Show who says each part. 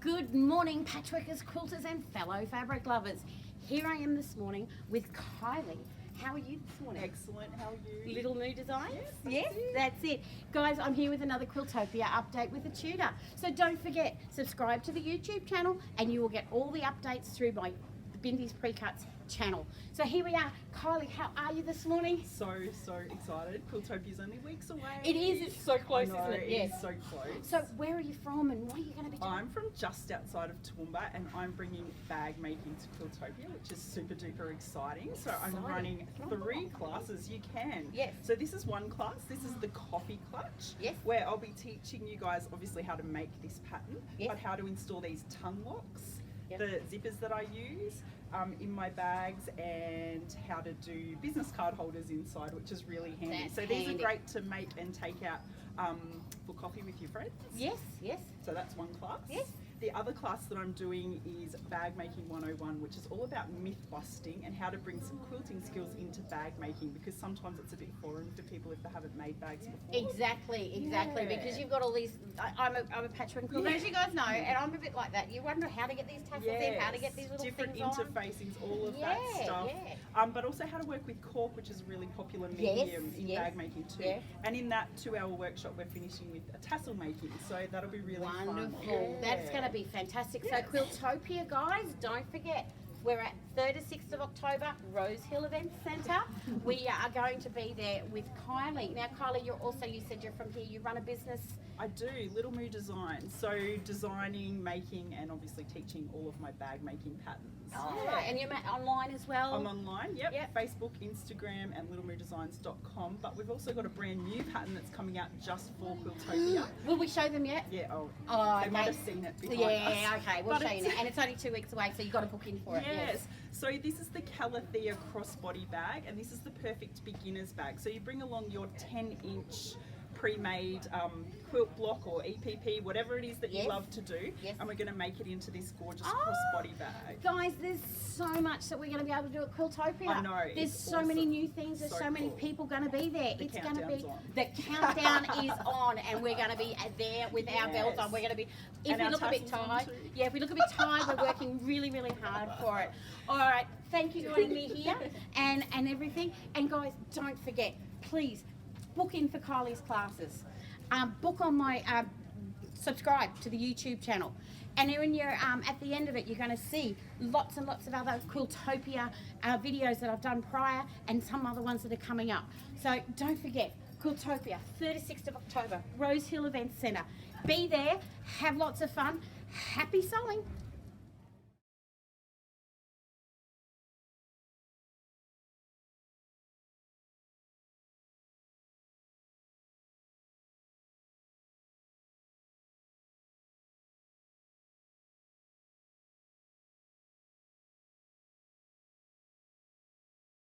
Speaker 1: Good morning, patchworkers, quilters and fellow fabric lovers. Here I am this morning with Kylie. How are you this morning?
Speaker 2: Excellent, how are you?
Speaker 1: Little Moo Designs?
Speaker 2: Yes,
Speaker 1: That's it. Guys, I'm here with another Quiltopia update with a tutor. So don't forget, subscribe to the YouTube channel and you will get all the updates through my Bindy's Pre-Cuts channel. So here we are. Kylie, how are you this morning?
Speaker 2: So excited. Quiltopia's only weeks away.
Speaker 1: It is. It's so close,
Speaker 2: I know,
Speaker 1: isn't it?
Speaker 2: It is so close.
Speaker 1: So where are you from and what are you going to be doing?
Speaker 2: I'm from just outside of Toowoomba and I'm bringing bag making to Quiltopia, which is super duper exciting. So I'm running 3 classes. You can.
Speaker 1: Yes.
Speaker 2: So this is one class. This is the coffee clutch.
Speaker 1: Yes.
Speaker 2: Where I'll be teaching you guys obviously how to make this pattern,
Speaker 1: yes,
Speaker 2: but how to install these tongue locks,
Speaker 1: yep,
Speaker 2: the zippers that I use in my bags, and how to do business card holders inside, which is really handy.
Speaker 1: That's
Speaker 2: so these
Speaker 1: handy.
Speaker 2: are great to make and take out for coffee with your friends.
Speaker 1: Yes, yes.
Speaker 2: So that's one class.
Speaker 1: Yes.
Speaker 2: The other class that I'm doing is Bag Making 101, which is all about myth busting and how to bring some quilting skills into bag making, because sometimes it's a bit foreign for people if they haven't made bags before.
Speaker 1: Exactly,
Speaker 2: Yeah.
Speaker 1: because you've got all these, I'm a patchwork quilter,
Speaker 2: Yeah.
Speaker 1: as you guys know, and I'm a bit like that. You wonder how to get these tassels in, how to get these little
Speaker 2: different
Speaker 1: things on.
Speaker 2: interfacings, all of that
Speaker 1: Yeah,
Speaker 2: stuff.
Speaker 1: yeah.
Speaker 2: But also how to work with cork, which is a really popular
Speaker 1: Yes,
Speaker 2: medium in
Speaker 1: yes,
Speaker 2: bag making too.
Speaker 1: yeah.
Speaker 2: And in that 2-hour workshop, we're finishing with a tassel making, so that'll be really
Speaker 1: Wonderful.
Speaker 2: fun.
Speaker 1: That's going to be fantastic.
Speaker 2: Yes.
Speaker 1: So Quiltopia, guys, don't forget, we're at 3rd to 6th of October, Rose Hill Event Centre. We are going to be there with Kylie. Now, Kylie, you said you're from here. You run a business.
Speaker 2: I do, Little Moo Designs. So designing, making, and obviously teaching all of my bag making patterns.
Speaker 1: Oh, right. And you're online as well?
Speaker 2: I'm online, yep.
Speaker 1: Yep.
Speaker 2: Facebook, Instagram, and littlemoodesigns.com. But we've also got a brand new pattern that's coming out just for Quiltopia.
Speaker 1: Will we show them yet?
Speaker 2: Yeah,
Speaker 1: Oh,
Speaker 2: they might
Speaker 1: okay.
Speaker 2: have seen it behind us.
Speaker 1: Yeah, okay, we'll
Speaker 2: But
Speaker 1: show you now. And it's only 2 weeks away, so you've got to book in for it.
Speaker 2: Yes. So this is the Calathea crossbody bag, and this is the perfect beginner's bag. So you bring along your 10-inch pre-made quilt block or EPP, whatever it is that you love to do, and we're going to make it into this gorgeous crossbody bag.
Speaker 1: Guys, there's so much that we're going to be able to do at Quiltopia.
Speaker 2: I know.
Speaker 1: There's so many new things. There's so many
Speaker 2: cool.
Speaker 1: people going to be there.
Speaker 2: The
Speaker 1: It's going to be
Speaker 2: countdown's on.
Speaker 1: the countdown is on, and we're going to be there with our belts on. We're going to be. If
Speaker 2: And
Speaker 1: we
Speaker 2: our
Speaker 1: look a bit
Speaker 2: tassels on
Speaker 1: tired,
Speaker 2: too.
Speaker 1: yeah. If we look a bit tired, we're working really hard for it. All right. Thank you for joining me here and everything. And guys, don't forget, please book in for Kylie's classes. Book on my subscribe to the YouTube channel, and when you're at the end of it, you're going to see lots and lots of other Quiltopia videos that I've done prior, and some other ones that are coming up. So don't forget, Quiltopia, 36th of October, Rose Hill Event Centre. Be there, have lots of fun, happy sewing.